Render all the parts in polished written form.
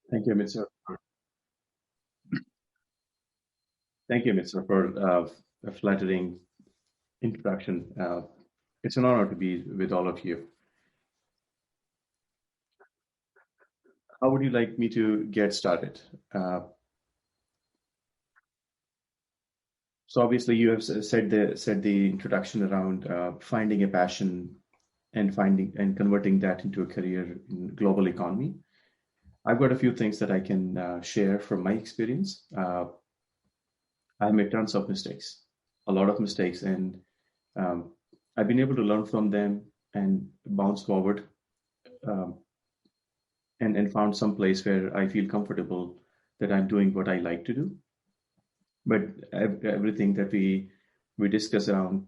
Thank you, Mr. Thank you, Mr. for a flattering introduction. It's an honor to be with all of you. How would you like me to get started? So obviously, you have said the introduction around finding a passion and converting that into a career in global economy. I've got a few things that I can share from my experience. I made tons of mistakes, a lot of mistakes, and um, I've been able to learn from them and bounce forward, um, and found some place where I feel comfortable that I'm doing what I like to do. But everything that we discuss around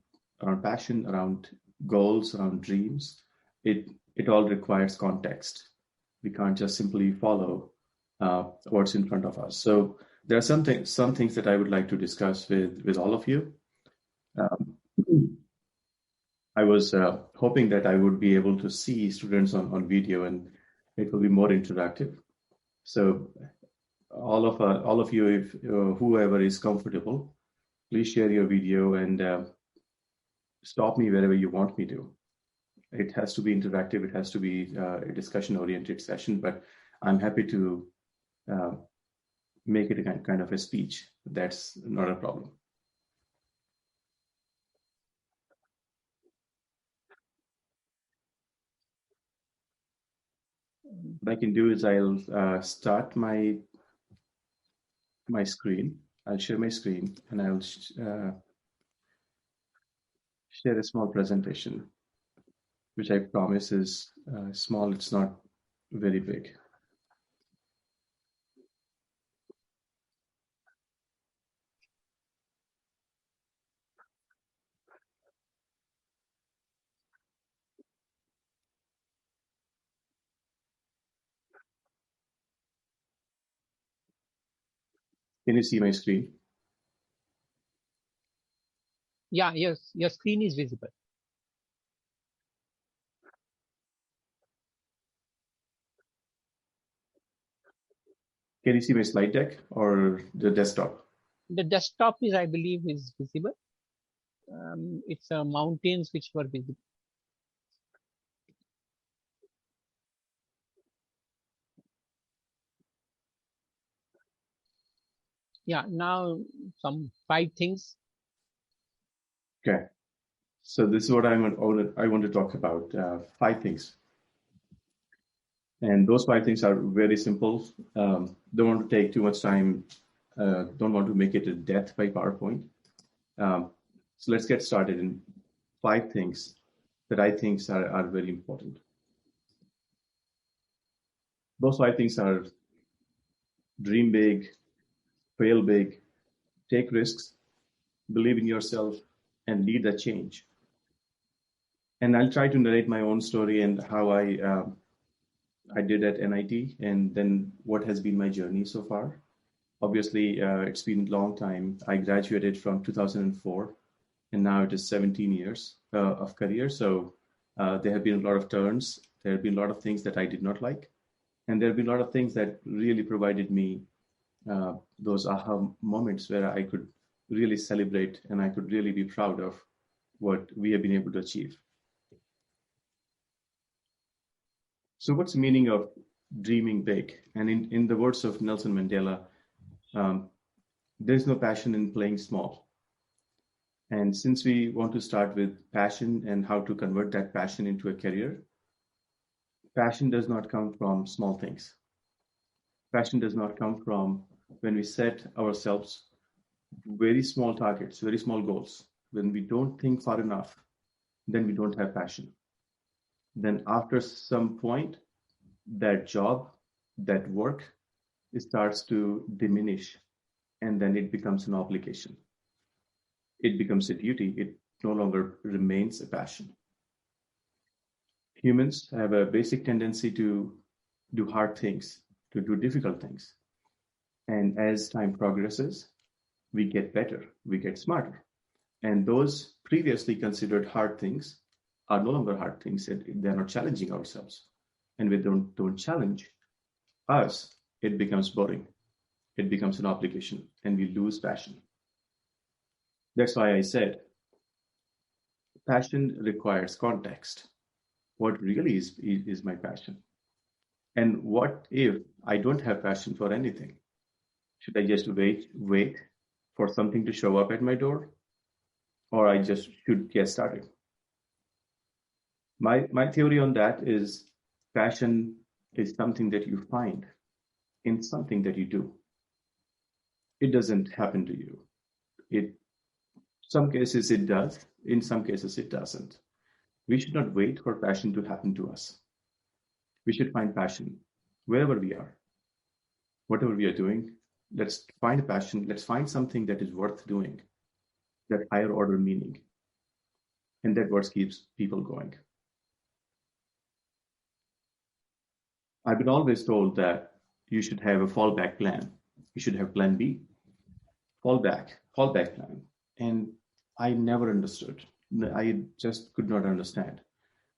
passion, around goals, around dreams, it all requires context. We can't just simply follow what's in front of us. So there are some things that I would like to discuss with all of you. Um, I was hoping that I would be able to see students on video, and it will be more interactive. So all of you, if whoever is comfortable, please share your video and stop me wherever you want me to. It has to be interactive. It has to be a discussion-oriented session, but I'm happy to uh, make it a kind of a speech. That's not a problem. What I can do is I'll start my screen. I'll share my screen and I'll share a small presentation, which I promise is small. It's not very big. Can you see my screen? Yeah, yes, your screen is visible. Can you see my slide deck or the desktop? The desktop is, I believe, is visible. It's mountains which were visible. Yeah, now some 5 things. Okay. So this is what I want to talk about, 5 things. And those 5 things are very simple. Don't want to take too much time. Don't want to make it a death by PowerPoint. So let's get started in 5 things that I think are very important. Those 5 things are: dream big, fail big, take risks, believe in yourself, and lead the change. And I'll try to narrate my own story and how I did at NIT, and then what has been my journey so far. Obviously, it's been a long time. I graduated from 2004, and now it is 17 years of career. So there have been a lot of turns. There have been a lot of things that I did not like, and there have been a lot of things that really provided me those aha moments where I could really celebrate and I could really be proud of what we have been able to achieve. So, what's the meaning of dreaming big? And in the words of Nelson Mandela, there's no passion in playing small. And since we want to start with passion and how to convert that passion into a career, passion does not come from small things. Passion does not come from when we set ourselves very small targets, very small goals. When we don't think far enough, then we don't have passion. Then after some point, that job, that work, it starts to diminish, and then it becomes an obligation. It becomes a duty. It no longer remains a passion. Humans have a basic tendency to do hard things, to do difficult things. And as time progresses, we get better, we get smarter. And those previously considered hard things are no longer hard things. They're not challenging ourselves. And we don't challenge us, it becomes boring. It becomes an obligation, and we lose passion. That's why I said passion requires context. What really is my passion? And what if I don't have passion for anything? Should I just wait for something to show up at my door? Or I just should get started? My theory on that is passion is something that you find in something that you do. It doesn't happen to you. In some cases it does, in some cases it doesn't. We should not wait for passion to happen to us. We should find passion wherever we are, whatever we are doing. Let's find passion. Let's find something that is worth doing, that higher order meaning. And that what keeps people going. I've been always told that you should have a fallback plan. You should have plan B, fallback plan. And I never understood. I just could not understand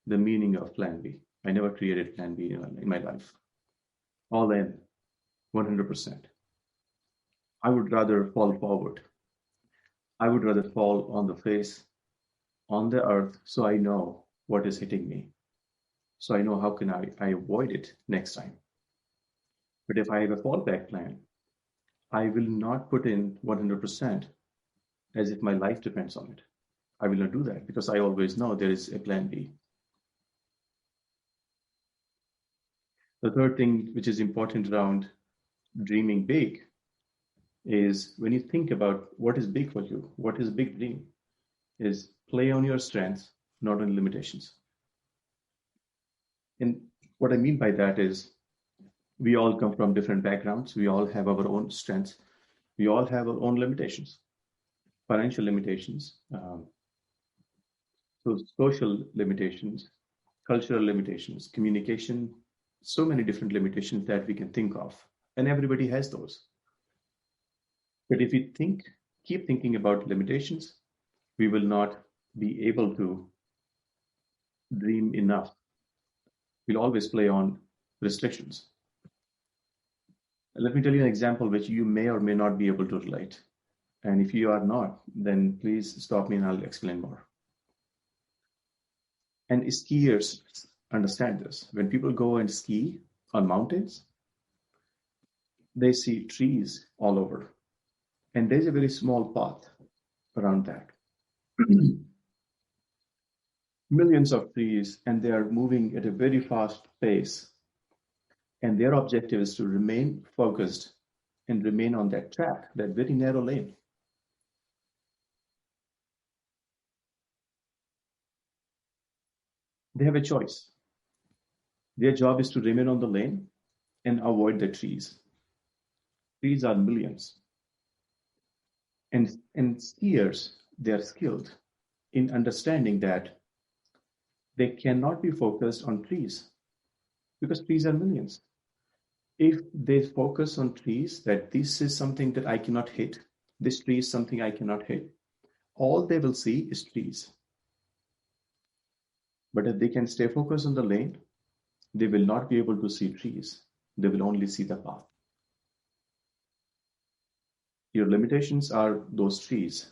the meaning of plan B. I never created plan B in my life. All in, 100%. I would rather fall forward. I would rather fall on the face, on the earth, so I know what is hitting me. So I know how can I avoid it next time. But if I have a fallback plan, I will not put in 100% as if my life depends on it. I will not do that because I always know there is a plan B. The third thing which is important around dreaming big is when you think about what is big for you, what is a big dream, is play on your strengths, not on limitations. And what I mean by that is we all come from different backgrounds. We all have our own strengths. We all have our own limitations, financial limitations, so social limitations, cultural limitations, communication, so many different limitations that we can think of. And everybody has those. But if we keep thinking about limitations, we will not be able to dream enough. We'll always play on restrictions. Let me tell you an example which you may or may not be able to relate. And if you are not, then please stop me and I'll explain more. And skiers understand this. When people go and ski on mountains, they see trees all over. And there's a very small path around that. Millions of trees, and they are moving at a very fast pace. And their objective is to remain focused and remain on that track, that very narrow lane. They have a choice. Their job is to remain on the lane and avoid the trees. Trees are millions. And skiers, they are skilled in understanding that they cannot be focused on trees because trees are millions. If they focus on trees, that this is something that I cannot hit, this tree is something I cannot hit, all they will see is trees. But if they can stay focused on the lane, they will not be able to see trees. They will only see the path. Your limitations are those trees.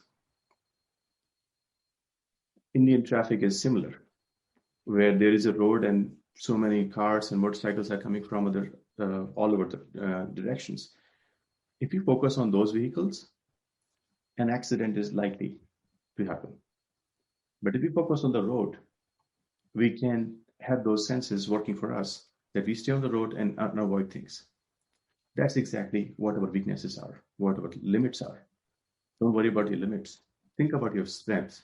Indian traffic is similar, where there is a road and so many cars and motorcycles are coming from all over the directions. If you focus on those vehicles, an accident is likely to happen. But if you focus on the road, we can have those senses working for us, that we stay on the road and avoid things. That's exactly what our weaknesses are, what our limits are. Don't worry about your limits. Think about your strengths,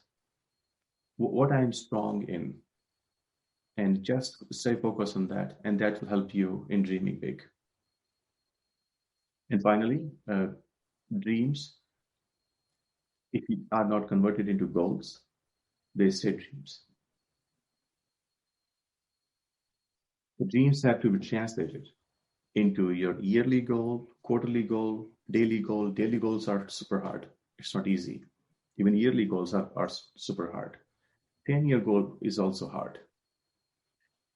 what I am strong in, and just stay focused on that, and that will help you in dreaming big. And finally, dreams, if you are not converted into goals, they stay dreams. The dreams have to be translated into your yearly goal, quarterly goal, daily goal. Daily goals are super hard. It's not easy. Even yearly goals are super hard. 10-year goal is also hard.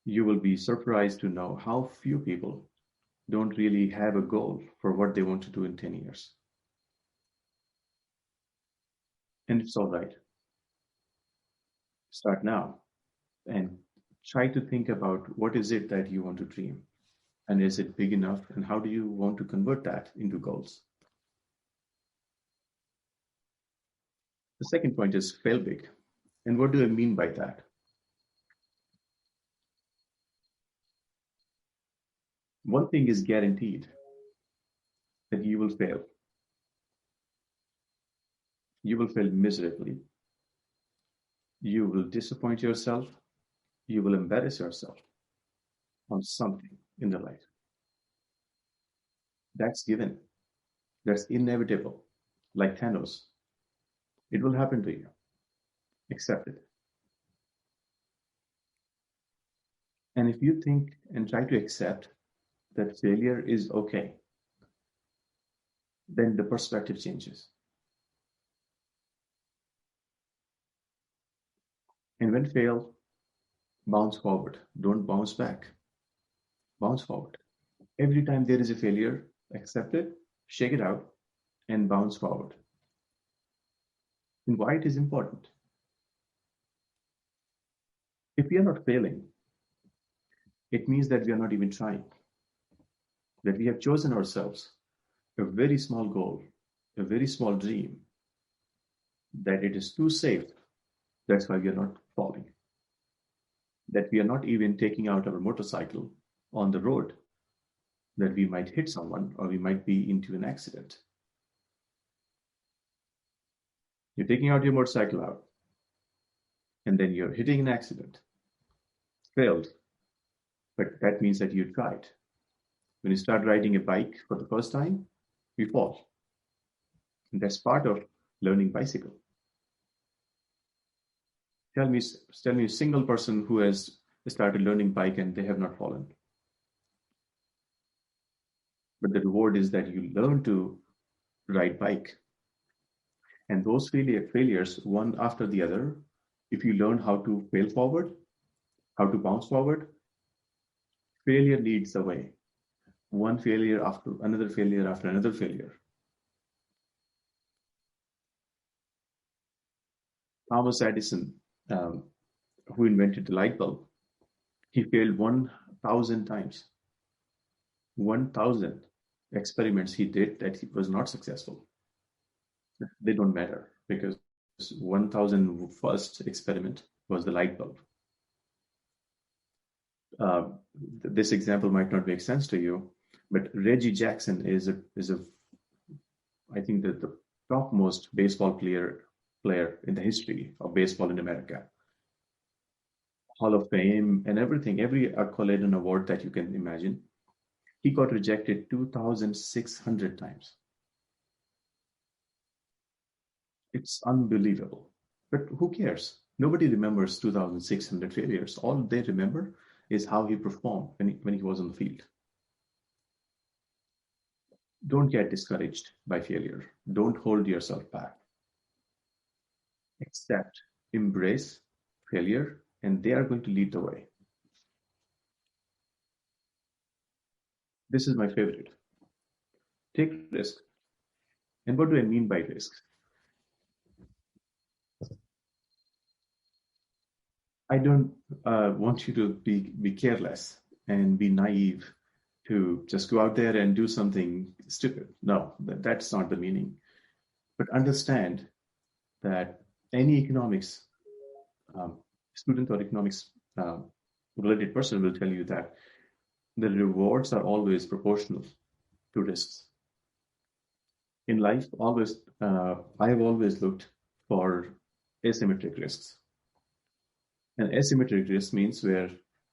You will be surprised to know how few people don't really have a goal for what they want to do in 10 years. And it's all right. Start now and try to think about what is it that you want to dream, and is it big enough, and how do you want to convert that into goals. The second point is fail big. And what do I mean by that? One thing is guaranteed, that you will fail. You will fail miserably. You will disappoint yourself. You will embarrass yourself on something in the life. That's given. That's inevitable. Like Thanos. It will happen to you. Accept it. And if you think and try to accept that failure is okay, then the perspective changes. And when fail, bounce forward. Don't bounce back. Bounce forward. Every time there is a failure, accept it, shake it out, and bounce forward. And why it is important? If we are not failing, it means that we are not even trying. That we have chosen ourselves a very small goal, a very small dream, that it is too safe. That's why we are not falling. That we are not even taking out our motorcycle on the road, that we might hit someone or we might be into an accident. You're taking out your motorcycle out, and then you're hitting an accident. Failed, but that means that you tried. When you start riding a bike for the first time, you fall. And that's part of learning bicycle. Tell me a single person who has started learning bike and they have not fallen. But the reward is that you learn to ride bike. And those failures, one after the other, if you learn how to fail forward, how to bounce forward, failure leads the way. One failure after another failure after another failure. Thomas Edison, who invented the light bulb, he failed 1,000 times. 1,000 experiments he did that he was not successful. They don't matter because 1,000 first experiment was the light bulb. This example might not make sense to you, but Reggie Jackson is a I think the topmost baseball player in the history of baseball in America. Hall of Fame and everything, every accolade and award that you can imagine. He got rejected 2,600 times. It's unbelievable. But who cares? Nobody remembers 2,600 failures. All they remember is how he performed when he was on the field. Don't get discouraged by failure. Don't hold yourself back. Accept, embrace failure, and they are going to lead the way. This is my favorite. Take risk. And what do I mean by risk? I don't want you to be careless and be naive to just go out there and do something stupid. No, that's not the meaning. But understand that any economics student or economics related person will tell you that the rewards are always proportional to risks. In life, I have always looked for asymmetric risks. An asymmetric risk means where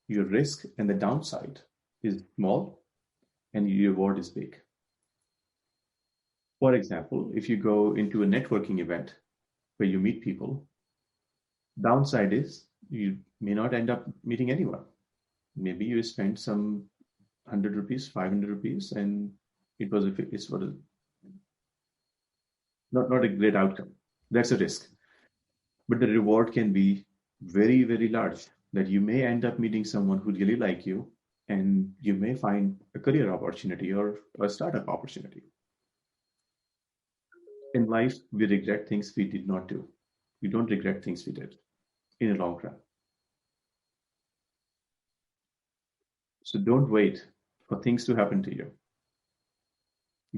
your risk and the downside is small and your reward is big. For example, if you go into a networking event where you meet people, downside is you may not end up meeting anyone. Maybe you spend some 100 rupees, 500 rupees, and it's not a great outcome. That's a risk. But the reward can be very, very large, that you may end up meeting someone who really like you, and you may find a career opportunity or a startup opportunity. In life, we regret things we did not do. We don't regret things we did in the long run. So don't wait for things to happen to you.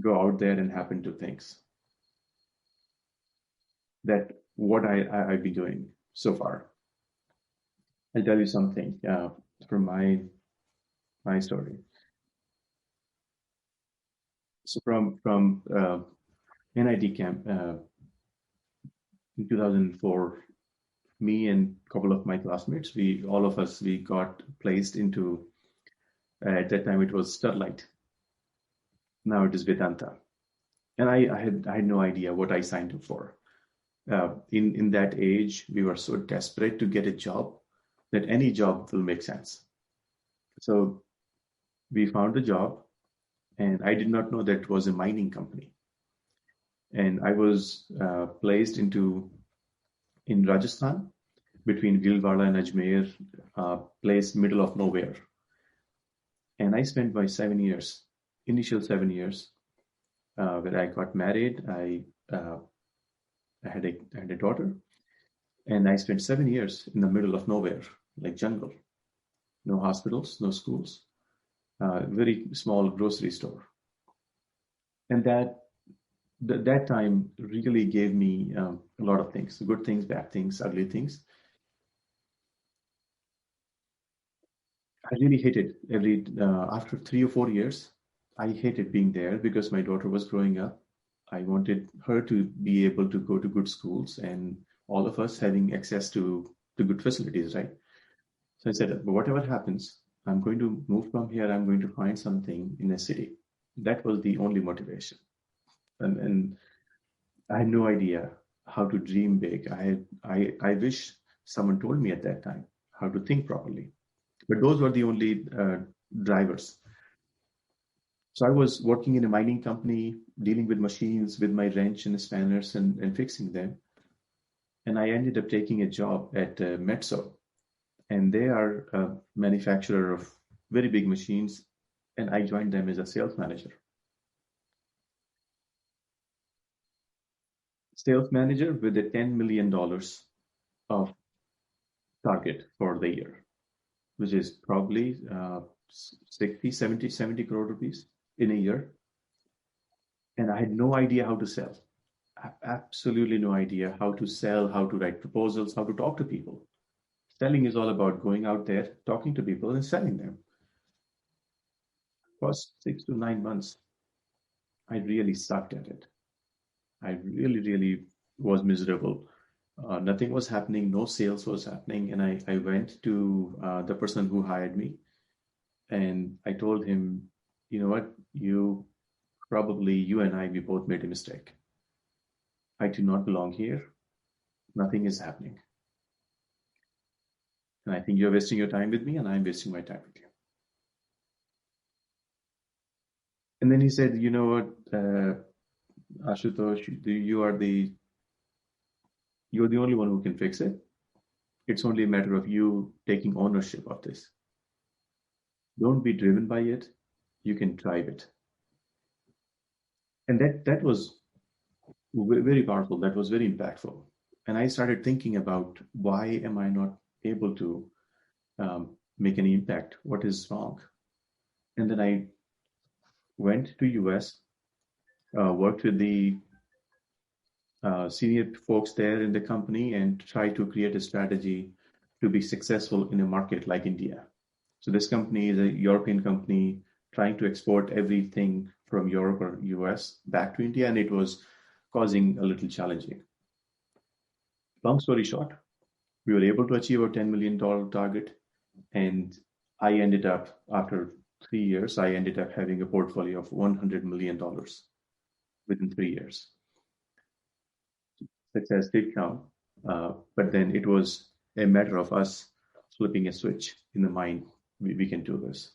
Go out there and happen to things. That what I've been doing so far. I'll tell you something from my story. So from NIT camp in 2004, me and a couple of my classmates, all of us got placed into at that time it was Sterlite. Now it is Vedanta, and I had no idea what I signed up for. In that age, we were so desperate to get a job that any job will make sense. So we found a job, and I did not know that it was a mining company. And I was placed in Rajasthan between Bhilwara and Ajmer, place middle of nowhere. And I spent my initial 7 years, where I got married. I had a daughter, and I spent 7 years in the middle of nowhere, like jungle. No hospitals, no schools, very small grocery store. And that time really gave me a lot of things, good things, bad things, ugly things. I really hated after 3 or 4 years, I hated being there because my daughter was growing up. I wanted her to be able to go to good schools and all of us having access to good facilities, right? So I said, whatever happens, I'm going to move from here. I'm going to find something in a city. That was the only motivation. And I had no idea how to dream big. I wish someone told me at that time how to think properly. But those were the only drivers. So I was working in a mining company, dealing with machines with my wrench and spanners and fixing them. And I ended up taking a job at Metso. And they are a manufacturer of very big machines. And I joined them as a sales manager. Sales manager with a $10 million of target for the year, which is probably 60, 70 crore rupees in a year. And I had no idea how to sell. Absolutely no idea how to sell, how to write proposals, how to talk to people. Selling is all about going out there, talking to people and selling them. First 6 to 9 months, I really sucked at it. I really was miserable. Nothing was happening, no sales was happening. And I went to the person who hired me and I told him, you know what, you and I, we both made a mistake. I do not belong here. Nothing is happening. And I think you're wasting your time with me and I'm wasting my time with you. And then he said, you know what, Ashutosh, you're the only one who can fix it. It's only a matter of you taking ownership of this. Don't be driven by it. You can drive it. And that was very powerful. That was very impactful. And I started thinking about why am I not able to make any impact? What is wrong? And then I went to US, worked with the senior folks there in the company and tried to create a strategy to be successful in a market like India. So this company is a European company trying to export everything from Europe or US back to India, and it was causing a little challenging. Long story short, we were able to achieve our $10 million target, and I ended up, after 3 years, I ended up having a portfolio of $100 million within 3 years. Success did come, but then it was a matter of us flipping a switch in the mind. We can do this.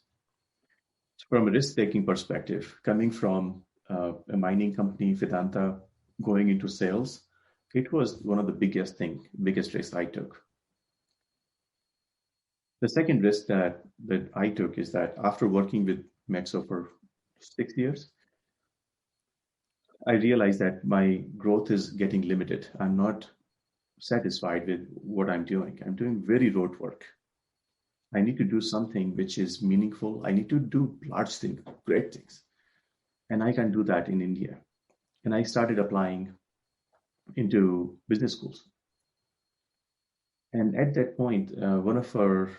So from a risk-taking perspective, coming from a mining company, Vedanta, going into sales, it was one of the biggest risks I took. The second risk that I took is that after working with Mexo for 6 years, I realized that my growth is getting limited. I'm not satisfied with what I'm doing. I'm doing very rote work. I need to do something which is meaningful. I need to do large things, great things. And I can do that in India. And I started applying into business schools. And at that point, one of our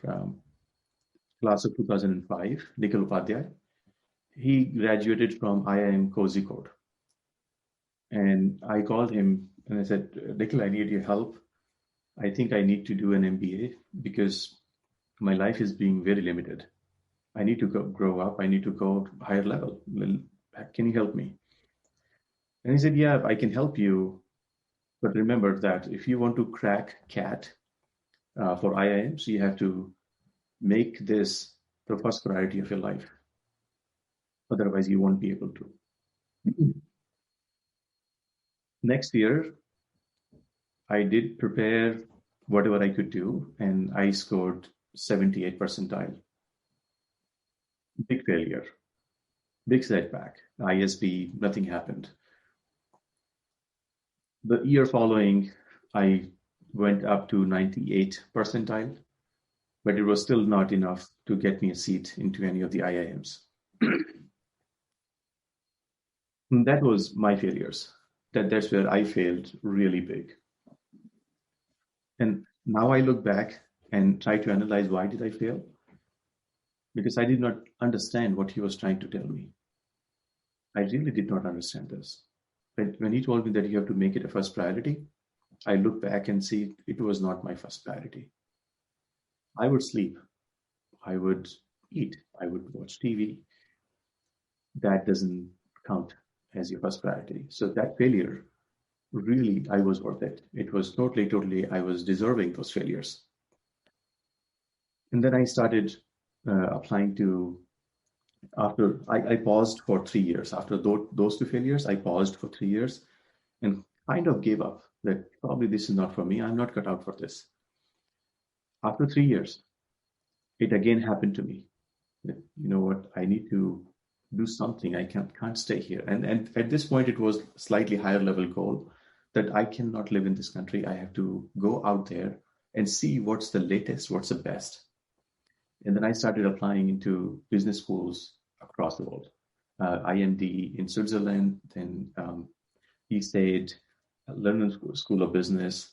class of 2005, Nikhil Upadhyay, he graduated from IIM Kozhikode. And I called him and I said, Nikhil, I need your help. I think I need to do an MBA because my life is being very limited. I need to grow up. I need to go higher level. Can you help me? And he said, yeah, I can help you. But remember that if you want to crack CAT for IIMs, you have to make this the first priority of your life. Otherwise, you won't be able to. Next year, I did prepare whatever I could do, and I scored 78 percentile. Big failure, big setback. ISB, nothing happened. The year following, I went up to 98 percentile, but it was still not enough to get me a seat into any of the IIMs. That was my failures. That's where I failed really big. And now I look back and try to analyze why did I fail? Because I did not understand what he was trying to tell me. I really did not understand this. But when he told me that you have to make it a first priority, I look back and see it was not my first priority. I would sleep. I would eat. I would watch TV. That doesn't count as your first priority. So that failure, really, I was worth it. It was totally, I was deserving those failures. And then I started applying to, after I paused for 3 years. After those two failures, I paused for 3 years and kind of gave up that probably this is not for me. I'm not cut out for this. After 3 years, it again happened to me that, you know what, I need to do something. I can't stay here. And at this point, it was slightly higher level goal that I cannot live in this country. I have to go out there and see what's the latest, what's the best. And then I started applying into business schools across the world. IMD in Switzerland, then ESAID, London School of Business,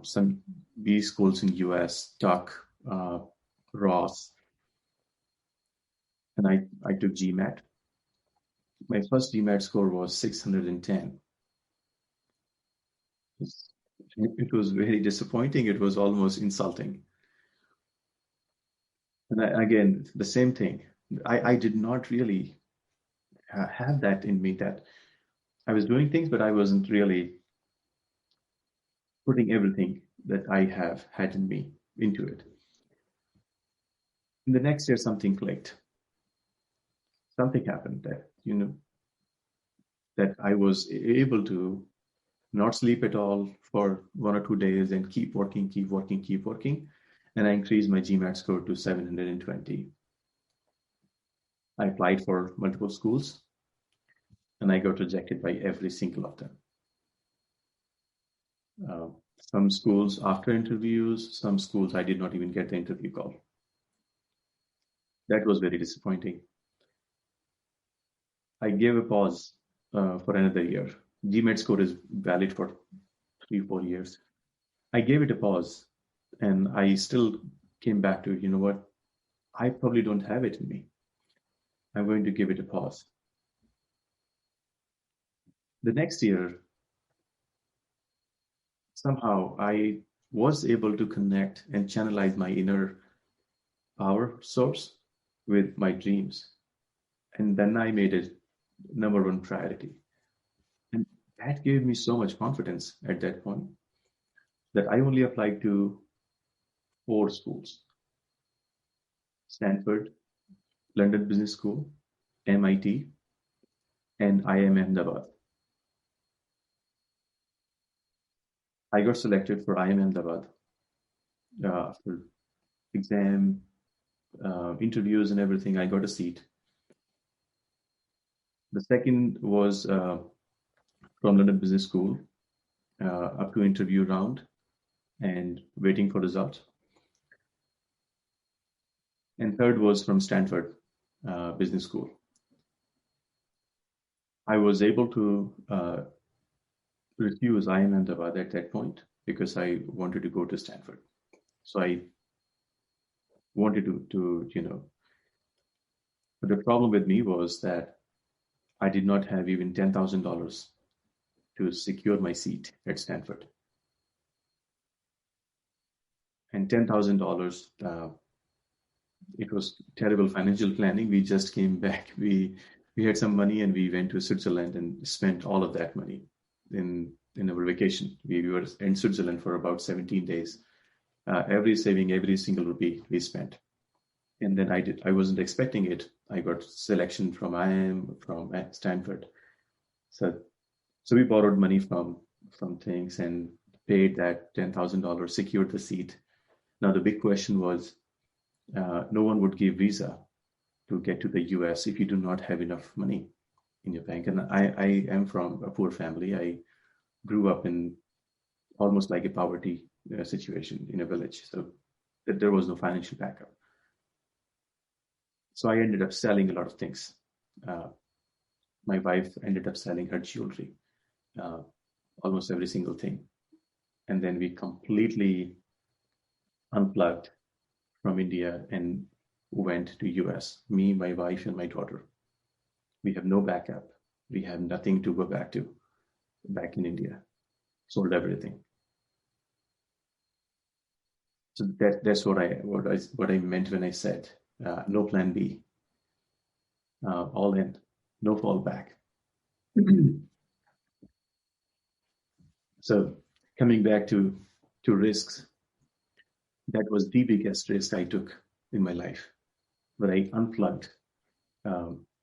some B schools in US, Tuck, Ross, and I took GMAT. My first GMAT score was 610. It was very disappointing. It was almost insulting. And again, the same thing. I did not really have that in me, that I was doing things, but I wasn't really putting everything that I have had in me into it. In the next year, something clicked. Something happened that, that I was able to not sleep at all for 1 or 2 days and keep working. And I increased my GMAT score to 720. I applied for multiple schools and I got rejected by every single of them. Some schools after interviews, some schools I did not even get the interview call. That was very disappointing. I gave a pause for another year. GMAT score is valid for 3-4 years. I gave it a pause and I still came back to, you know what, I probably don't have it in me. I'm going to give it a pause. The next year, somehow I was able to connect and channelize my inner power source with my dreams. And then I made it number one priority. And that gave me so much confidence at that point that I only applied to 4 schools: Stanford, London Business School, MIT, and IIM Ahmedabad. I got selected for IIM Ahmedabad after exam, interviews and everything, I got a seat. The second was from London Business School, up to interview round and waiting for results. And third was from Stanford Business School. I was able to refuse IIM Ahmedabad at that point because I wanted to go to Stanford. So I wanted to, but the problem with me was that I did not have even $10,000 to secure my seat at Stanford. And $10,000, it was terrible financial planning. We just came back. We had some money and we went to Switzerland and spent all of that money in our vacation. We were in Switzerland for about 17 days. Every single rupee we spent. And then I wasn't expecting it. I got selection from IIM, from Stanford. So we borrowed money from things and paid that $10,000, secured the seat. Now the big question was, no one would give visa to get to the US if you do not have enough money in your bank. And I am from a poor family. I grew up in almost like a poverty situation in a village. So there was no financial backup. So I ended up selling a lot of things. My wife ended up selling her jewelry, almost every single thing. And then we completely unplugged from India and went to US, me, my wife, and my daughter. We have no backup. We have nothing to go back to back in India. Sold everything. So that's what I meant when I said no plan B. All in, no fallback. So coming back to risks, that was the biggest risk I took in my life, where I unplugged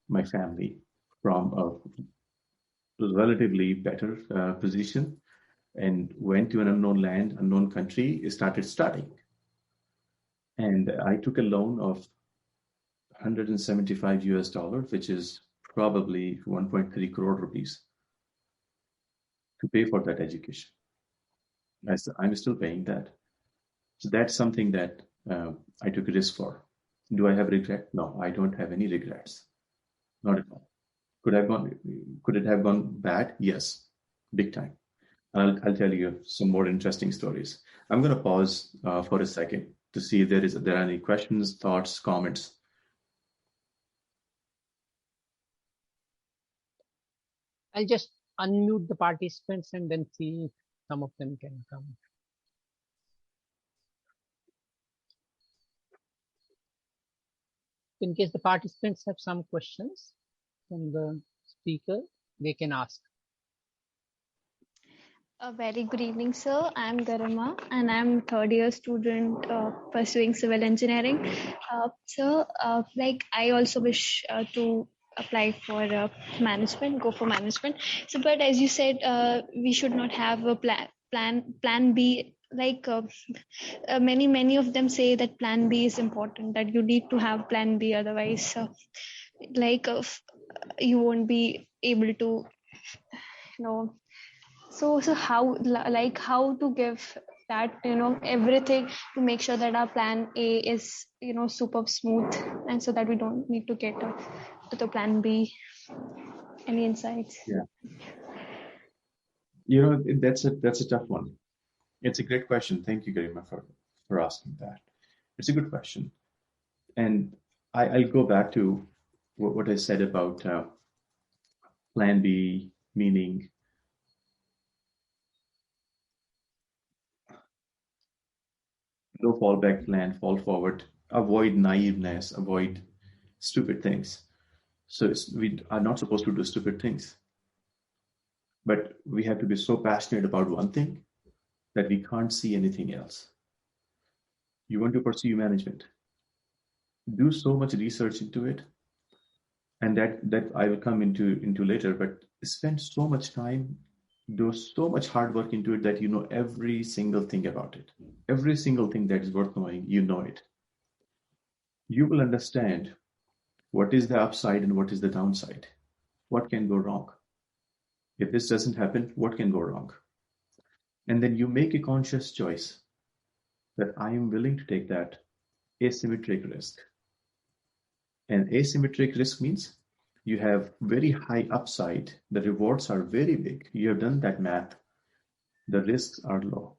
my family from a relatively better position and went to an unknown land, unknown country, started studying. And I took a loan of $175, which is probably 1.3 crore rupees, to pay for that education. I'm still paying that. So that's something that I took a risk for. Do I have regret? No, I don't have any regrets. Not at all. Could it have gone bad? Yes, big time. I'll tell you some more interesting stories. I'm going to pause for a second to see if there are any questions, thoughts, comments. I'll just unmute the participants and then see if some of them can come. In case the participants have some questions from the speaker, they can ask. A very good evening, sir. I'm Garima and I'm third year student pursuing civil engineering. Sir, I also wish to apply for management, go for management. So, but as you said, we should not have a plan B. Many of them say that plan B is important, that you need to have plan B, otherwise you won't be able to, So how to give that, everything to make sure that our plan A is, super smooth, and so that we don't need to get to the plan B. Any insights? Yeah. That's a tough one. It's a great question. Thank you, Garima, for asking that. It's a good question. And I'll go back to what I said about plan B, meaning no fallback plan, fall forward, avoid naiveness, avoid stupid things. So we are not supposed to do stupid things. But we have to be so passionate about one thing that we can't see anything else. You want to pursue management, do so much research into it, and that I will come into later, but spend so much time, do so much hard work into it that you know every single thing about it. Every single thing that is worth knowing, you know it. you will understand what is the upside and what is the downside. What can go wrong? If this doesn't happen, what can go wrong? And then you make a conscious choice that I am willing to take that asymmetric risk. And asymmetric risk means you have very high upside. The rewards are very big. You have done that math. The risks are low.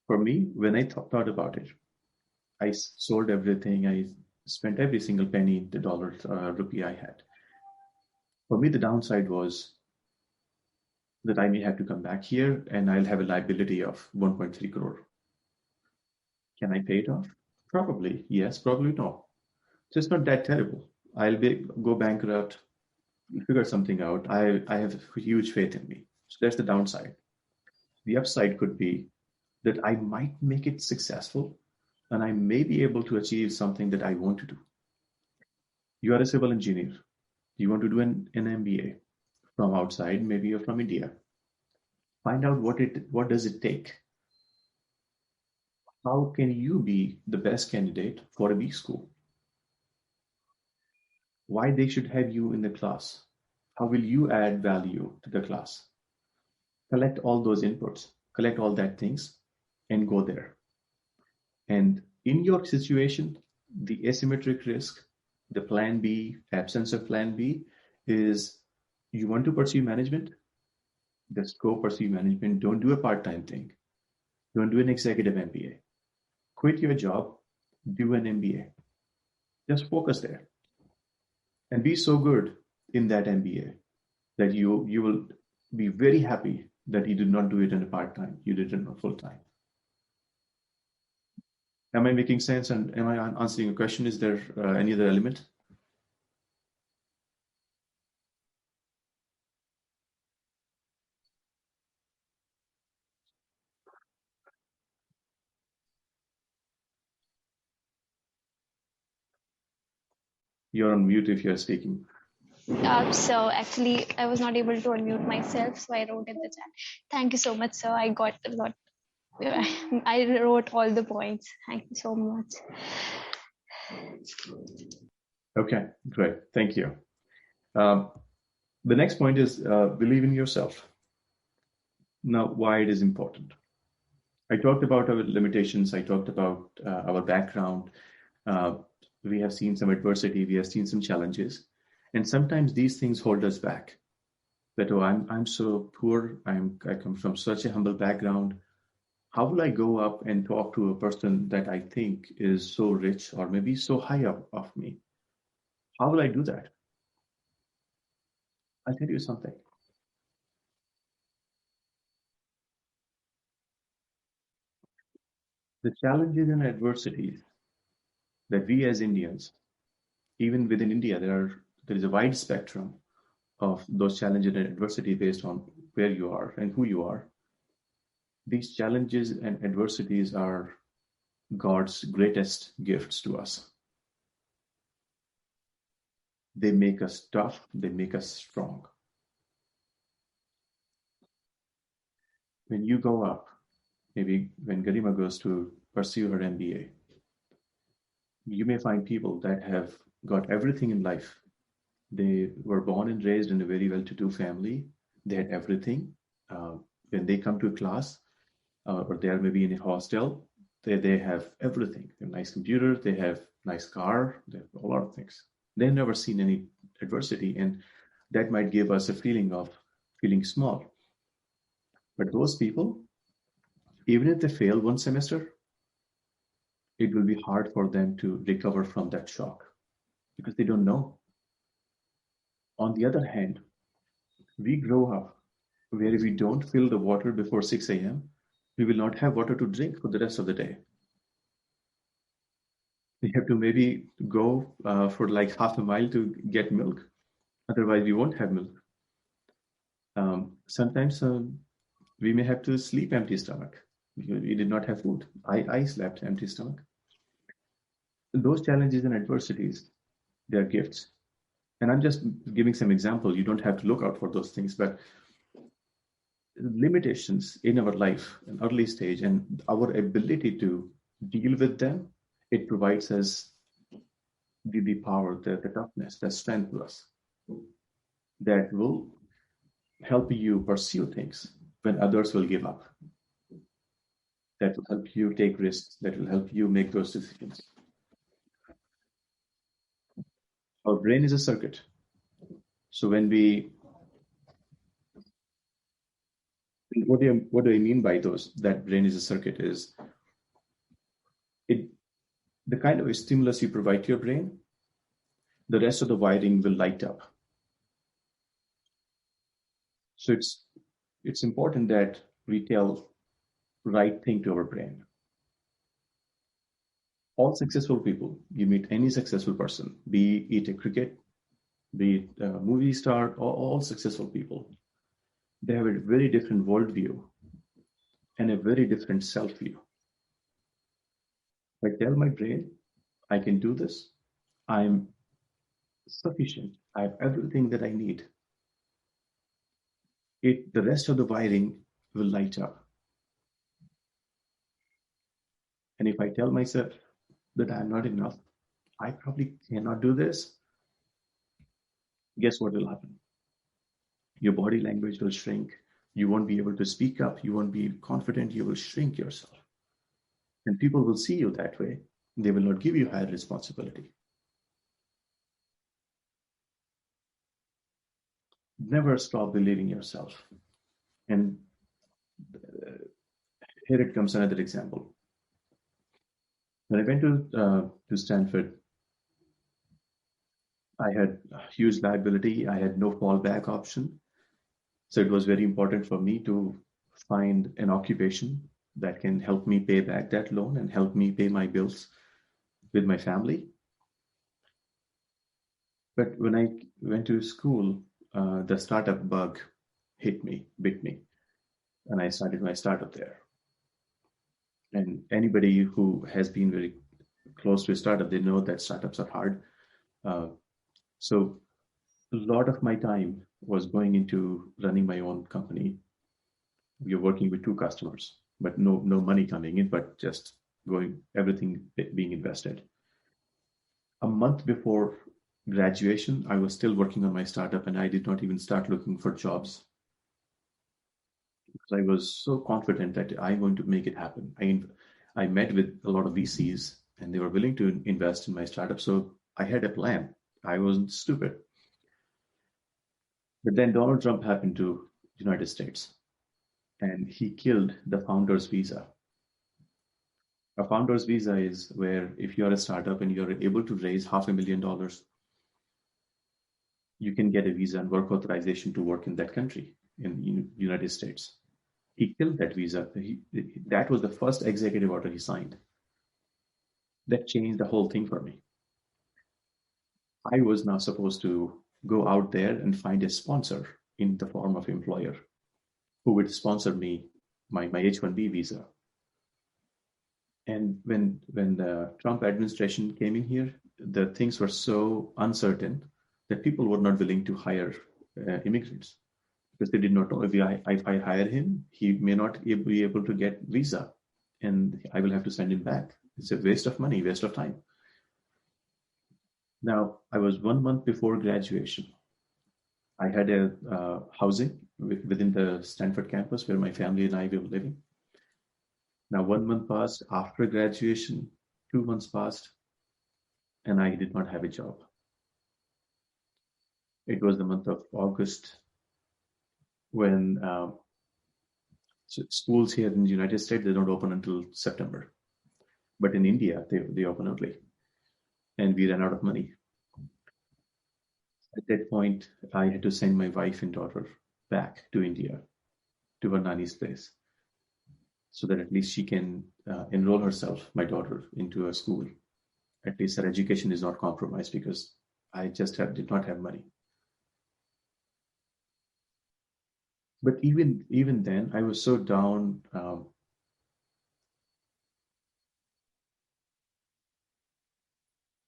For me, when I thought about it, I sold everything. I spent every single penny, the dollar, rupee I had. For me, the downside was that I may have to come back here and I'll have a liability of 1.3 crore. Can I pay it off? Probably yes, probably no. So it's not that terrible. I'll go bankrupt, figure something out. I have huge faith in me. So that's the downside. The upside could be that I might make it successful and I may be able to achieve something that I want to do. You are a civil engineer. You want to do an MBA from outside, maybe you're from India. Find out what does it take. How can you be the best candidate for a B school? Why they should have you in the class? How will you add value to the class? Collect all those inputs, collect all that things, and go there. And in your situation, the asymmetric risk, the plan B, absence of plan B, is you want to pursue management, just go pursue management. Don't do a part-time thing. Don't do an executive MBA. Quit your job, do an MBA. Just focus there. And be so good in that MBA that you will be very happy that you did not do it in a part-time. You did it in a full-time. Am I making sense? And am I answering a question? Is there any other element? You're on mute if you're speaking. So actually, I was not able to unmute myself, so I wrote in the chat. Thank you so much, sir. I got a lot. I wrote all the points. Thank you so much. Okay, great. Thank you. The next point is believe in yourself. Now, why it is important. I talked about our limitations. I talked about our background. We have seen some adversity. We have seen some challenges. And sometimes these things hold us back. That, oh, I'm so poor. I come from such a humble background. How will I go up and talk to a person that I think is so rich or maybe so high up of me? How will I do that? I'll tell you something. The challenges and adversities that we as Indians, even within India, there is a wide spectrum of those challenges and adversity based on where you are and who you are. These challenges and adversities are God's greatest gifts to us. They make us tough, they make us strong. When you go up, maybe when Garima goes to pursue her MBA, you may find people that have got everything in life. They were born and raised in a very well-to-do family. They had everything. When they come to a class, or they are maybe in a hostel, they have everything. They have nice computer, they have nice car, they have a lot of things. They've never seen any adversity, and that might give us a feeling of feeling small. But those people, even if they fail one semester, it will be hard for them to recover from that shock because they don't know. On the other hand, we grow up where if we don't fill the water before 6 a.m., we will not have water to drink for the rest of the day. We have to maybe go for like half a mile to get milk. Otherwise, we won't have milk. Sometimes we may have to sleep empty stomach because we did not have food. I slept empty stomach. Those challenges and adversities, they are gifts. And I'm just giving some example. You don't have to look out for those things, but limitations in our life, an early stage, and our ability to deal with them It provides us the power, the toughness, the strength to us that will help you pursue things when others will give up. That will help you take risks, that will help you make those decisions. Our brain is a circuit. So when we, what do I mean by those, that brain is a circuit is, the kind of stimulus you provide to your brain, the rest of the wiring will light up. So it's important that we tell right thing to our brain. All successful people, you meet any successful person, be it a cricket, be it a movie star, all successful people, they have a very different worldview and a very different self-view. I tell my brain, I can do this. I'm sufficient. I have everything that I need. The rest of the wiring will light up. And if I tell myself that I'm not enough, I probably cannot do this, guess what will happen? Your body language will shrink. You won't be able to speak up. You won't be confident. You will shrink yourself. And people will see you that way. They will not give you higher responsibility. Never stop believing yourself. And here it comes another example. When I went to Stanford, I had a huge liability. I had no fallback option. So it was very important for me to find an occupation that can help me pay back that loan and help me pay my bills with my family. But when I went to school, the startup bug bit me, and I started my startup there. And anybody who has been very close to a startup, they know that startups are hard. So a lot of my time was going into running my own company. We are working with 2 customers, but no money coming in, but just everything being invested. A month before graduation, I was still working on my startup, and I did not even start looking for jobs because I was so confident that I'm going to make it happen. I met with a lot of VCs, and they were willing to invest in my startup. So I had a plan. I wasn't stupid. But then Donald Trump happened to the United States, and he killed the founder's visa. A founder's visa is where if you're a startup and you're able to raise $500,000, you can get a visa and work authorization to work in that country, in the United States. He killed that visa. That was the first executive order he signed. That changed the whole thing for me. I was now supposed to go out there and find a sponsor in the form of employer who would sponsor me my H-1B visa. And when the Trump administration came in here, the things were so uncertain that people were not willing to hire immigrants because they did not know if I hire him, he may not be able to get visa, and I will have to send him back. It's a waste of money, waste of time. Now, I was 1 month before graduation. I had a housing within the Stanford campus where my family and I were living. Now, 1 month passed after graduation, 2 months passed, and I did not have a job. It was the month of August when schools here in the United States, they don't open until September. But in India, they open early. And we ran out of money. At that point, I had to send my wife and daughter back to India, to her nanny's place, so that at least she can enroll herself, my daughter, into a school. At least her education is not compromised because I just did not have money. But even then, I was so down.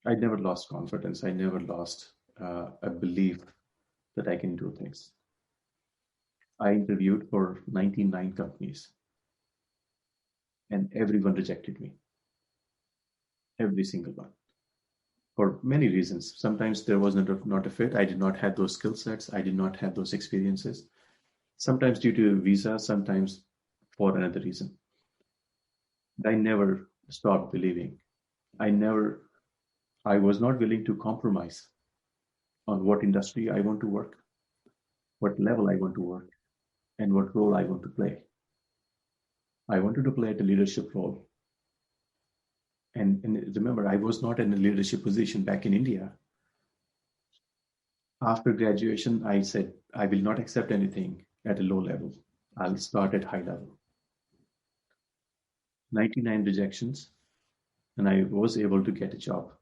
I never lost confidence. I never lost a belief that I can do things. I interviewed for 99 companies, and everyone rejected me. every single one, for many reasons. Sometimes there was not a fit. I did not have those skill sets. I did not have those experiences. Sometimes due to visa, sometimes for another reason. I never stopped believing. I was not willing to compromise on what industry I want to work, what level I want to work, and what role I want to play. I wanted to play at a leadership role. And remember, I was not in a leadership position back in India. After graduation, I said, I will not accept anything at a low level. I'll start at high level. 99 rejections, and I was able to get a job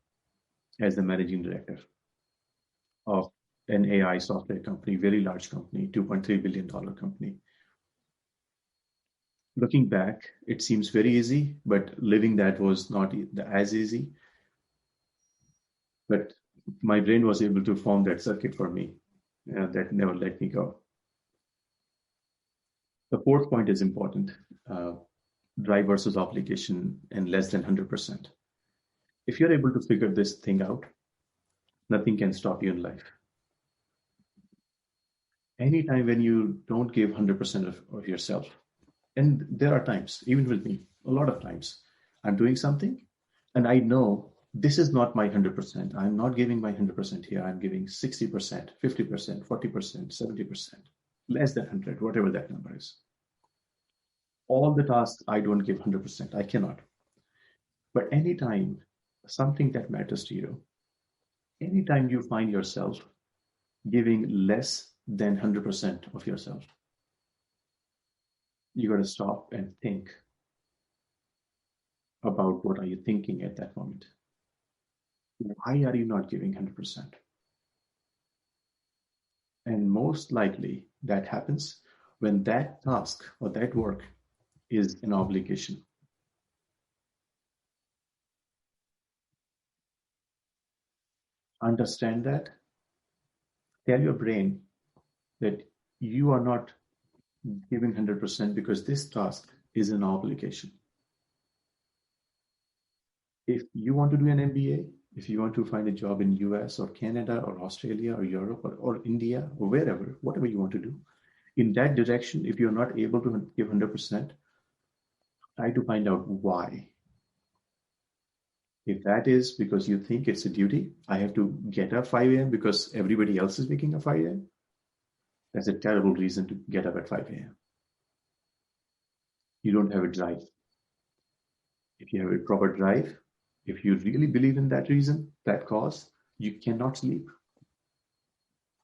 as the managing director of an AI software company, very large company, $2.3 billion company. Looking back, it seems very easy, but living that was not as easy. But my brain was able to form that circuit for me that never let me go. The fourth point is important, drive versus obligation and less than 100%. If you're able to figure this thing out, nothing can stop you in life. Anytime when you don't give 100% of yourself, and there are times, even with me, a lot of times, I'm doing something and I know this is not my 100%. I'm not giving my 100% here. I'm giving 60%, 50%, 40%, 70%, less than 100, whatever that number is. All the tasks I don't give 100%. I cannot. But anytime something that matters to you, anytime you find yourself giving less than 100% of yourself, you got to stop and think about what are you thinking at that moment. Why are you not giving 100%? And most likely that happens when that task or that work is an obligation. Understand that. Tell your brain that you are not giving 100% because this task is an obligation. If you want to do an MBA, if you want to find a job in US or Canada or Australia or Europe or India or wherever, whatever you want to do, in that direction, if you're not able to give 100%, try to find out why. If that is because you think it's a duty, I have to get up 5 a.m. because everybody else is waking up 5 a.m., that's a terrible reason to get up at 5 a.m. You don't have a drive. If you have a proper drive, if you really believe in that reason, that cause, you cannot sleep.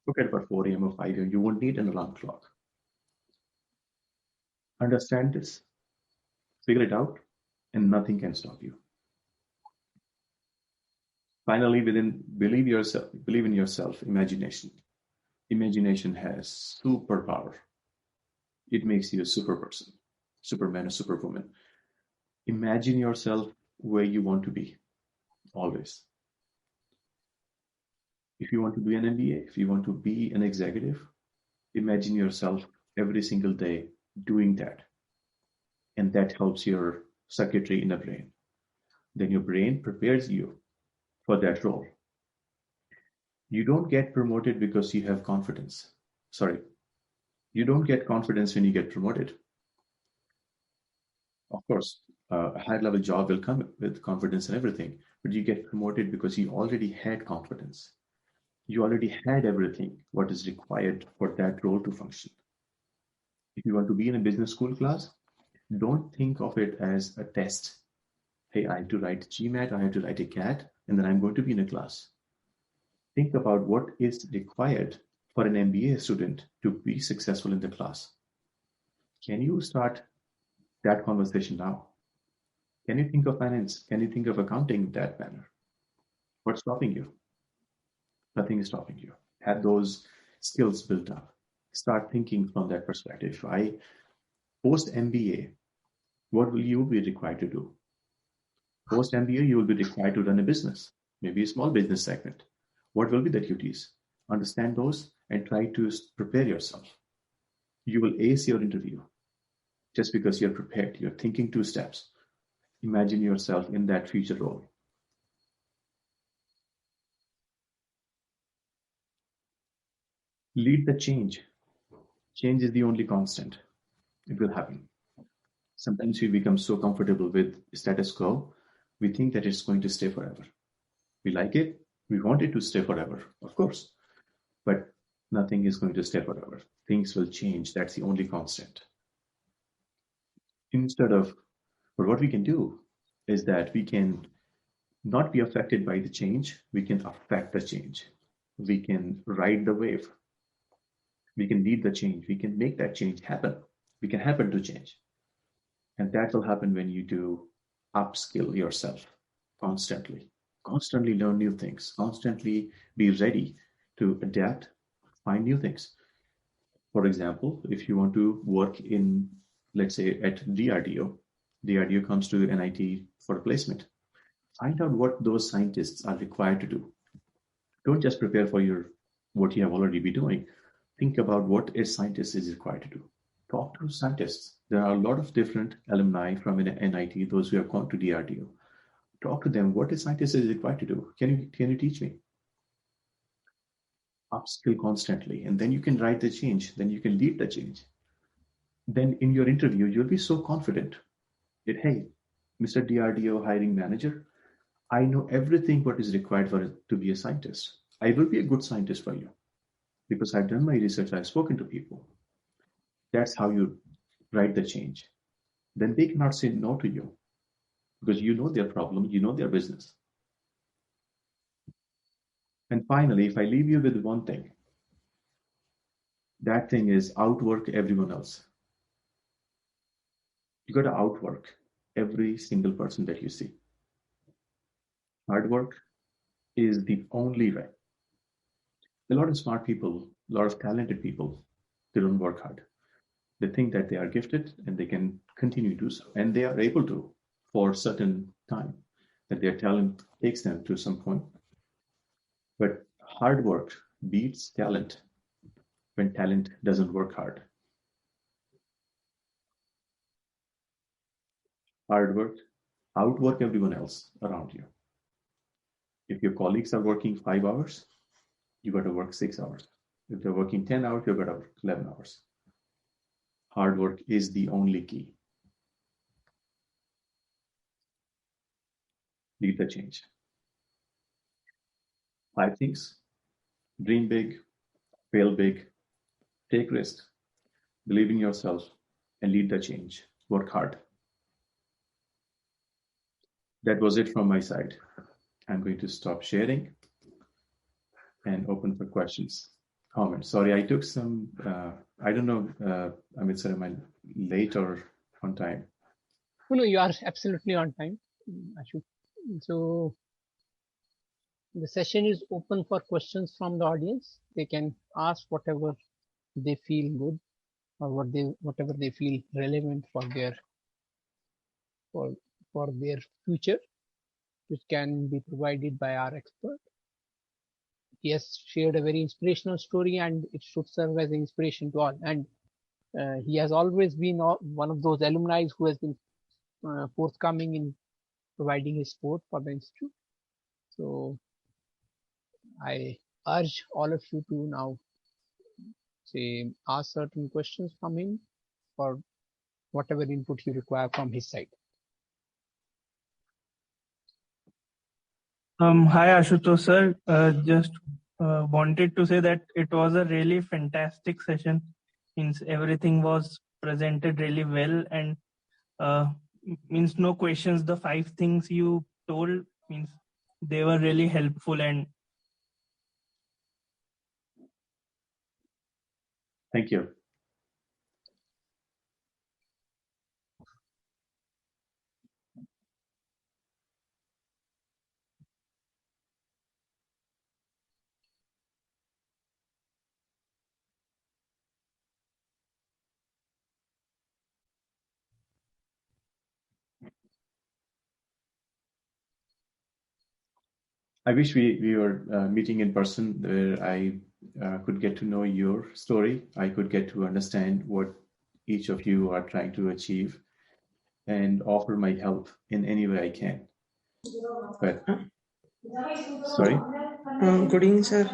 Look at about 4 a.m. or 5 a.m. You won't need an alarm clock. Understand this, figure it out, and nothing can stop you. Finally, believe in yourself, imagination. Imagination has superpower. It makes you a super person, Superman or Superwoman. Imagine yourself where you want to be, always. If you want to be an MBA, if you want to be an executive, imagine yourself every single day doing that. And that helps your circuitry in the brain. Then your brain prepares you for that role. You don't get promoted because you have confidence. Sorry, you don't get confidence when you get promoted. Of course, a high level job will come with confidence and everything, but you get promoted because you already had confidence. You already had everything what is required for that role to function. If you want to be in a business school class, don't think of it as a test. Hey, I have to write GMAT, I have to write a CAT, and then I'm going to be in a class. Think about what is required for an MBA student to be successful in the class. Can you start that conversation now? Can you think of finance? Can you think of accounting in that manner? What's stopping you? Nothing is stopping you. Have those skills built up. Start thinking from that perspective. Post MBA, what will you be required to do? Post MBA, you will be required to run a business, maybe a small business segment. What will be the duties? Understand those and try to prepare yourself. You will ace your interview just because you're prepared. You're thinking 2 steps. Imagine yourself in that future role. Lead the change. Change is the only constant. It will happen. Sometimes we become so comfortable with status quo, we think that it's going to stay forever. We like it, we want it to stay forever, of course, but nothing is going to stay forever. Things will change. That's the only constant. But what we can do is that we can not be affected by the change, we can affect the change. We can ride the wave. We can lead the change. We can make that change happen. We can happen to change. And that will happen when you do upskill yourself constantly. Constantly learn new things. Constantly be ready to adapt, find new things. For example, if you want to work in, let's say, at DRDO comes to NIT for a placement. Find out what those scientists are required to do. Don't just prepare for what you have already been doing. Think about what a scientist is required to do. Talk to scientists. There are a lot of different alumni from NIT, those who have gone to DRDO. Talk to them. What a scientist is required to do. Can you teach me? Upskill constantly, and then you can write the change. Then you can lead the change. Then in your interview, you'll be so confident that, hey, Mr. DRDO hiring manager, I know everything what is required for it to be a scientist. I will be a good scientist for you because I've done my research, I've spoken to people. That's how you write the change. Then they cannot say no to you because you know their problem, you know their business. And finally, if I leave you with one thing, that thing is outwork everyone else. You got to outwork every single person that you see. Hard work is the only way. A lot of smart people, a lot of talented people, they don't work hard. They think that they are gifted and they can continue to do so. And they are able to for a certain time, that their talent takes them to some point. But hard work beats talent when talent doesn't work hard. Hard work, outwork everyone else around you. If your colleagues are working 5 hours, you got to work 6 hours. If they're working 10 hours, you got to work 11 hours. Hard work is the only key. Lead the change. 5 things. Dream big, fail big, take risks, believe in yourself, and lead the change. Work hard. That was it from my side. I'm going to stop sharing and open for questions, comments. Sorry, I took some, I don't know, Amit sir, am I late or on time? No, you are absolutely on time, Ashu. So the session is open for questions from the audience. They can ask whatever they feel good or whatever they feel relevant for their future, which can be provided by our expert. He has shared a very inspirational story, and it should serve as an inspiration to all. And he has always been one of those alumni who has been forthcoming in providing his support for the institute. So I urge all of you to now ask certain questions from him for whatever input you require from his side. Hi Ashutosh sir, just wanted to say that it was a really fantastic session. Means everything was presented really well, and means no questions. The 5 things you told means they were really helpful. And thank you. I wish we were meeting in person where I could get to know your story. I could get to understand what each of you are trying to achieve and offer my help in any way I can. But, sorry? Good evening, sir.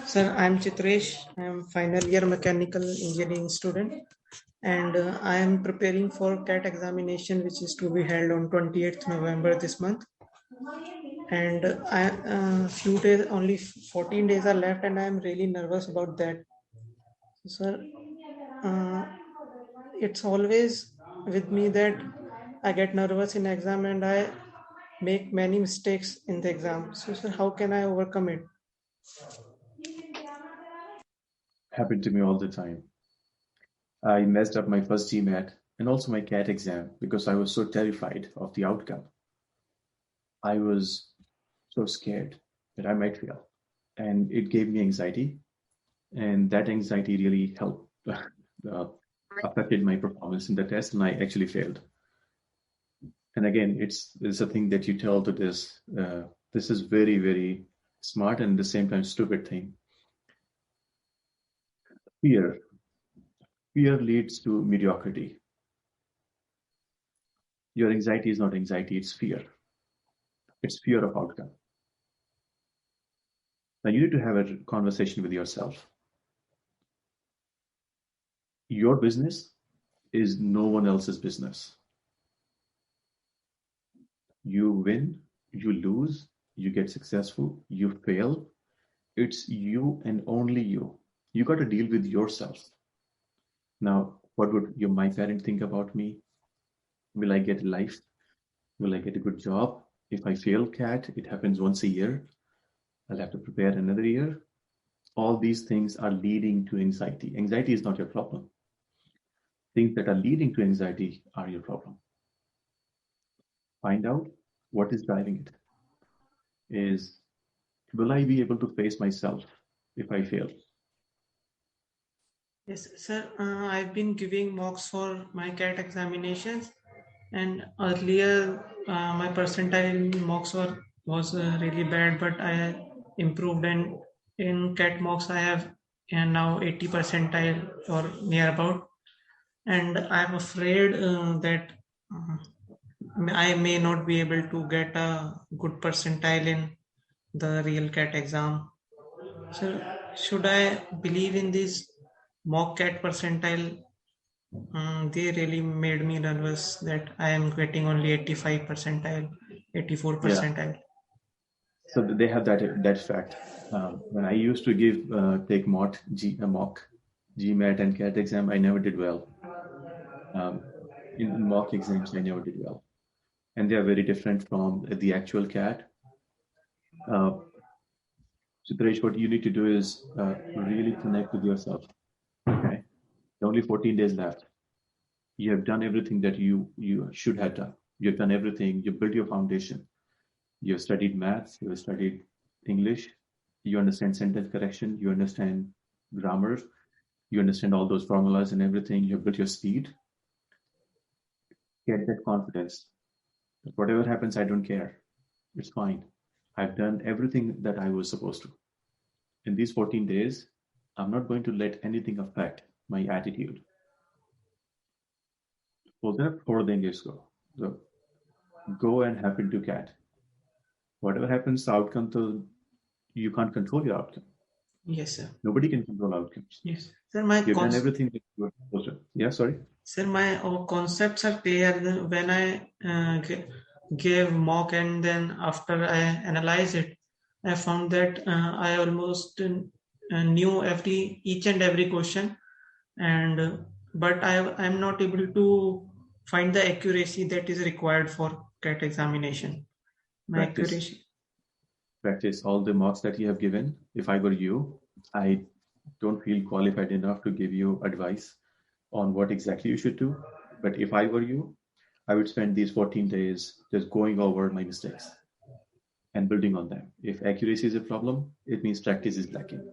Sir, I'm Chitresh. I'm final year mechanical engineering student, and I am preparing for CAT examination, which is to be held on 28th November this month. And I few days, only 14 days are left, and I am really nervous about that. Sir, uh, it's always with me that I get nervous in exam and I make many mistakes in the exam. So, sir, how can I overcome it? Happened to me all the time. I messed up my first GMAT and also my CAT exam because I was so terrified of the outcome. I was so scared that I might fail. And it gave me anxiety. And that anxiety really helped, affected my performance in the test, and I actually failed. And again, it's a thing that you tell to this. This is very, very smart and at the same time stupid thing. Fear. Fear leads to mediocrity. Your anxiety is not anxiety, it's fear. It's fear of outcome. Now you need to have a conversation with yourself. Your business is no one else's business. You win, you lose, you get successful, you fail. It's you and only you. You got to deal with yourself. Now, what would my parent think about me? Will I get life? Will I get a good job? If I fail CAT, it happens once a year. I'll have to prepare another year. All these things are leading to anxiety. Anxiety is not your problem. Things that are leading to anxiety are your problem. Find out what is driving it. Will I be able to face myself if I fail? Yes, sir. I've been giving mocks for my CAT examinations, and earlier my percentile in mocks was really bad, but I improved, and in CAT mocks I have now 80 percentile or near about, and I'm afraid that I may not be able to get a good percentile in the real CAT exam. So should I believe in this mock CAT percentile? They really made me nervous that I am getting only 85 percentile, 84 Yeah. percentile. So they have that fact. When I used to take mock GMAT and CAT exam, I never did well. In mock exams, I never did well, and they are very different from the actual CAT. Chitresh, what you need to do is really connect with yourself. Okay, only 14 days left. You have done everything that you should have done. You've done everything. You built your foundation. You've studied maths. You've studied English. You understand sentence correction. You understand grammar. You understand all those formulas and everything. You've built your speed. Get that confidence. Whatever happens, I don't care. It's fine. I've done everything that I was supposed to. In these 14 days, I'm not going to let anything affect my attitude. So go and happen to CAT. Whatever happens, the outcome, you can't control your outcome. Yes, sir. Nobody can control outcomes. Yes, sir. You've done everything that you were supposed to. Yeah, sorry. Sir, my concepts are clear. When I gave mock and then after I analyzed it, I found that I almost knew each and every question, and but I'm not able to find the accuracy that is required for CAT examination. My Practice all the mocks that you have given. If I were you, I don't feel qualified enough to give you advice on what exactly you should do. But if I were you, I would spend these 14 days just going over my mistakes and building on them. If accuracy is a problem, it means practice is lacking.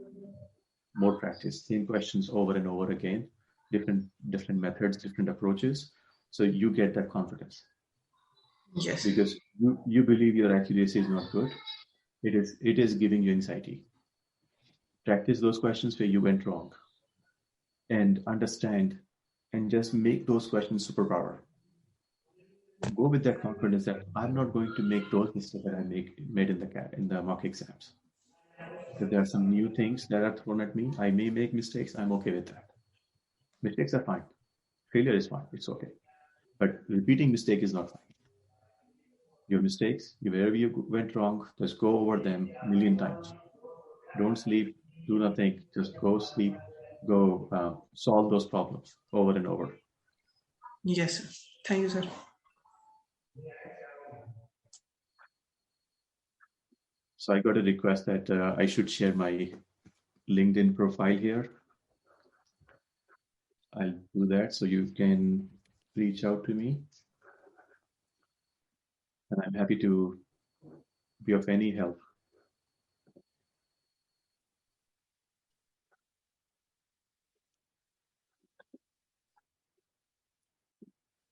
More practice, same questions over and over again, different methods, different approaches. So you get that confidence. Yes. Because you believe your accuracy is not good. It is giving you anxiety. Practice those questions where you went wrong and understand and just make those questions superpower. Go with that confidence that I'm not going to make those mistakes that I made in the mock exams. If there are some new things that are thrown at me, I may make mistakes. I'm okay with that. Mistakes are fine. Failure is fine. It's okay. But repeating mistake is not fine. Your mistakes, wherever you went wrong, just go over them a million times. Don't sleep, do nothing, just go sleep, go solve those problems over and over. Yes, sir. Thank you, sir. So I got a request that I should share my LinkedIn profile here. I'll do that so you can reach out to me. And I'm happy to be of any help.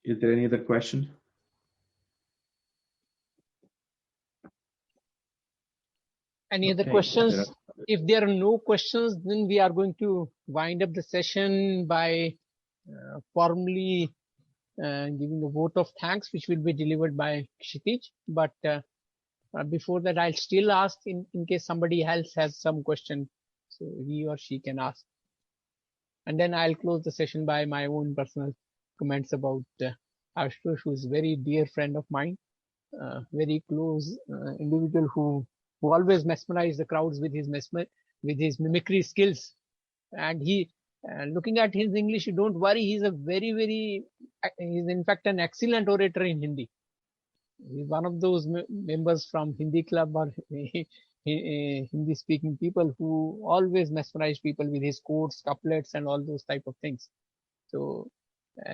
Is there any other question? Any other Okay, questions? If there are no questions, then we are going to wind up the session by formally giving a vote of thanks, which will be delivered by Kshitij. But before that, I'll still ask in case somebody else has some question, so he or she can ask. And then I'll close the session by my own personal comments about Ashutosh, who is a very dear friend of mine, very close individual who always mesmerized the crowds with his mimicry skills. And he, looking at his English, you don't worry, he's in fact an excellent orator in Hindi. He's one of those members from Hindi club or Hindi speaking people who always mesmerize people with his quotes, couplets, and all those type of things. So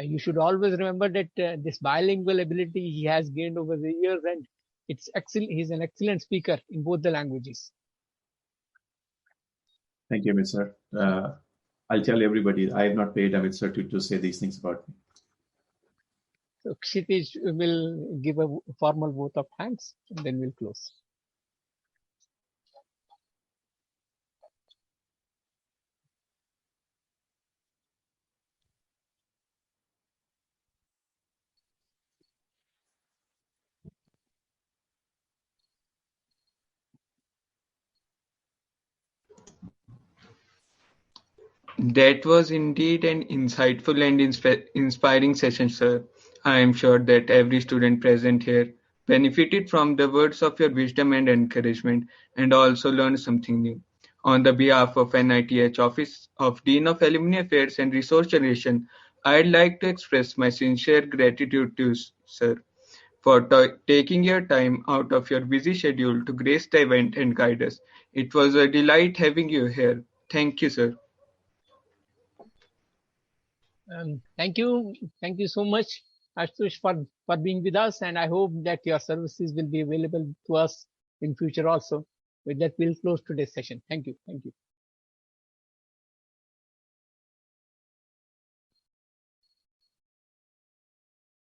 you should always remember that this bilingual ability he has gained over the years, and it's excellent. He's an excellent speaker in both the languages. Thank you, Amit sir. I'll tell everybody I have not paid Amit sir to say these things about me. So Kshitij will give a formal vote of thanks, and then we'll close. That was indeed an insightful and inspiring session, sir. I am sure that every student present here benefited from the words of your wisdom and encouragement, and also learned something new. On the behalf of NITH Office of Dean of Alumni Affairs and Resource Generation, I'd like to express my sincere gratitude to you, sir, for taking your time out of your busy schedule to grace the event and guide us. It was a delight having you here. Thank you, sir. Thank you so much, Ashutosh, for being with us, and I hope that your services will be available to us in future also. With that, we'll close today's session. Thank you.